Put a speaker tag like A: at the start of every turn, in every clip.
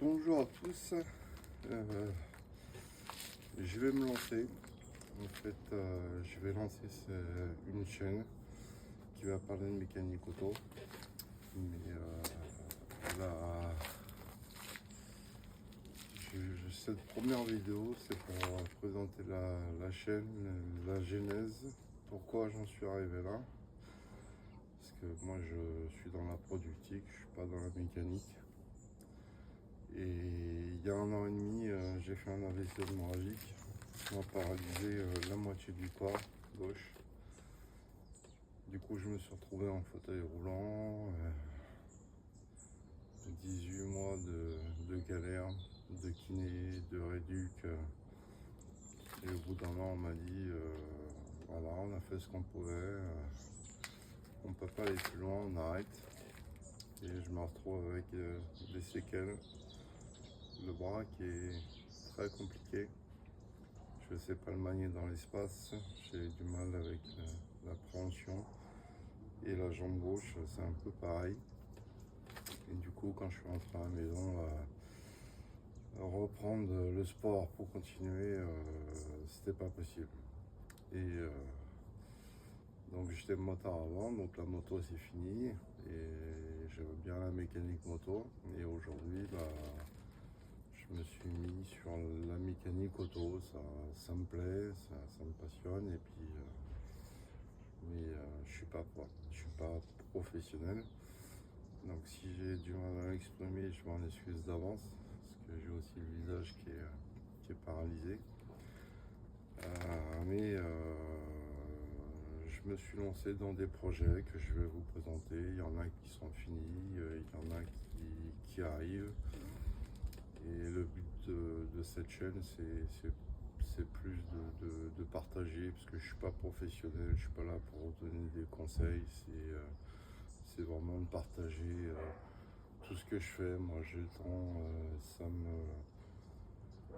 A: Bonjour à tous. Je vais me lancer. En fait, je vais lancer une chaîne qui va parler de mécanique auto. Mais là, cette première vidéo, c'est pour présenter la chaîne, la genèse, pourquoi j'en suis arrivé là. Parce que moi, je suis dans la productique, je suis pas dans la mécanique. Et il y a 1 an et demi, j'ai fait un AVC hémorragique qui m'a paralysé la moitié du corps gauche. Du coup, je me suis retrouvé en fauteuil roulant, 18 mois de galère, de kiné, de réduc. Et au bout d'1 an, on m'a dit, voilà, on a fait ce qu'on pouvait, on ne peut pas aller plus loin, on arrête. Et je me retrouve avec des séquelles, le bras qui est très compliqué. Je ne sais pas le manier dans l'espace, j'ai du mal avec l'appréhension. Et la jambe gauche, c'est un peu pareil. Et du coup, quand je suis rentré à la maison, reprendre le sport pour continuer, c'était pas possible. Et donc j'étais motard avant, donc la moto c'est fini. Et j'aimais bien la mécanique moto. Et aujourd'hui, je me suis mis sur la mécanique auto, ça me plaît, ça me passionne, et puis mais je suis pas professionnel. Donc si j'ai du mal à m'exprimer, je m'en excuse d'avance, parce que j'ai aussi le visage qui est paralysé. Mais je me suis lancé dans des projets que je vais vous présenter. Il y en a qui sont finis, il y en a qui arrivent. Et le but de cette chaîne, c'est plus de partager, parce que je suis pas professionnel, je suis pas là pour vous donner des conseils, c'est vraiment de partager tout ce que je fais. Moi j'ai le temps,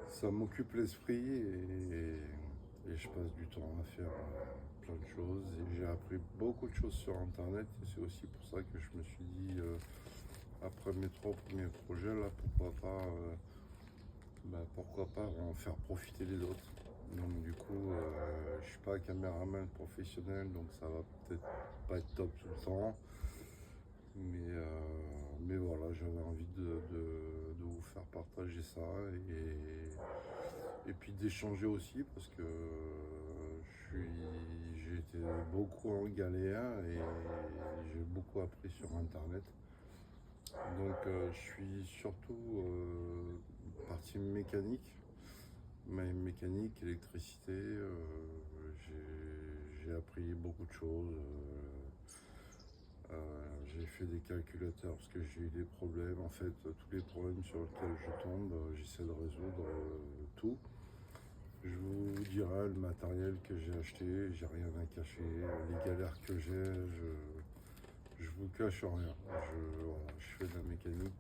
A: ça m'occupe l'esprit, et je passe du temps à faire plein de choses. Et j'ai appris beaucoup de choses sur internet, et c'est aussi pour ça que je me suis dit, après mes 3 premiers projets là, pourquoi pas en faire profiter les autres. Donc du coup, je suis pas caméraman professionnel, donc ça va peut-être pas être top tout le temps. Mais voilà, j'avais envie de vous faire partager ça, et puis d'échanger aussi, parce que j'ai été beaucoup en galère et j'ai beaucoup appris sur internet. Donc je suis surtout partie mécanique, mécanique, électricité. J'ai appris beaucoup de choses. J'ai fait des calculateurs parce que j'ai eu des problèmes. En fait, tous les problèmes sur lesquels je tombe, j'essaie de résoudre tout. Je vous dirai le matériel que j'ai acheté, j'ai rien à cacher. Les galères que j'ai, je vous cache rien. Voilà, je fais de la mécanique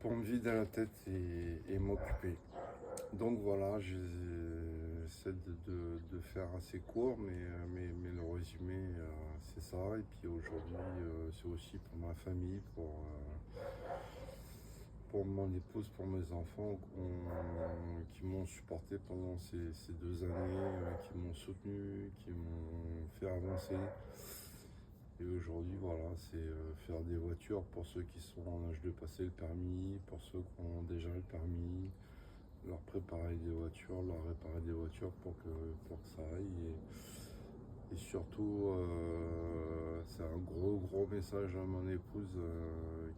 A: pour me vider la tête et m'occuper. Donc voilà, j'essaie de faire assez court, mais le résumé, c'est ça. Et puis aujourd'hui, c'est aussi pour ma famille, pour mon épouse, pour mes enfants qui m'ont supporté pendant ces 2 années, qui m'ont soutenu, qui m'ont fait avancer. Et aujourd'hui, voilà, c'est faire des voitures pour ceux qui sont en âge de passer le permis, pour ceux qui ont déjà le permis, leur préparer des voitures, leur réparer des voitures pour que ça aille. Et surtout, c'est un gros message à mon épouse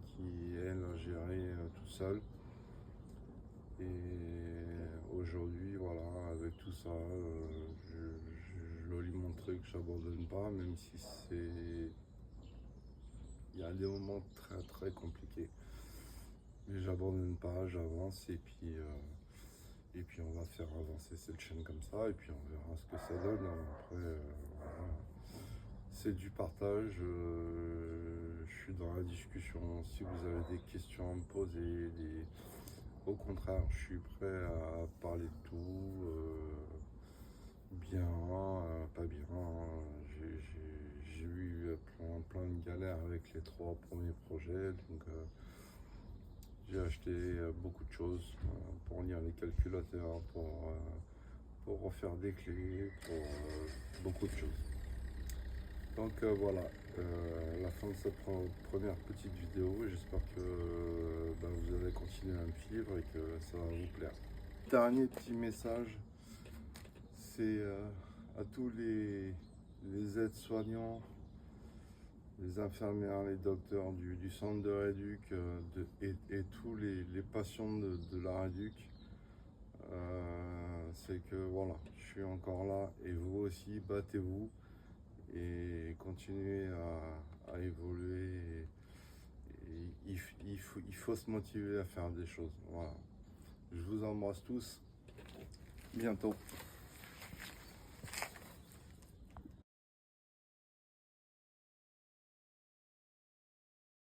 A: qui, elle, a géré tout seul. Et aujourd'hui, voilà, avec tout ça, je dois lui montrer que je n'abandonne pas, même si il y a des moments très compliqués. Mais j'abandonne pas, j'avance, et puis on va faire avancer cette chaîne comme ça, et puis on verra ce que ça donne. Après, voilà. C'est du partage, je suis dans la discussion. Si vous avez des questions à me poser, au contraire, je suis prêt à parler de tout, bien, pas bien. J'ai eu plein de galères avec les 3 premiers projets, donc J'ai acheté beaucoup de choses pour lire les calculateurs, pour refaire des clés, pour beaucoup de choses. Donc voilà, la fin de cette première petite vidéo. J'espère que vous allez continuer à me suivre et que ça va vous plaire. Dernier petit message, c'est à tous les aides-soignants, les infirmières, les docteurs du centre de rééduc et tous les patients de la rééduc, c'est que voilà, je suis encore là et vous aussi, battez-vous et continuez à évoluer. Et il faut se motiver à faire des choses. Voilà. Je vous embrasse tous. Bientôt.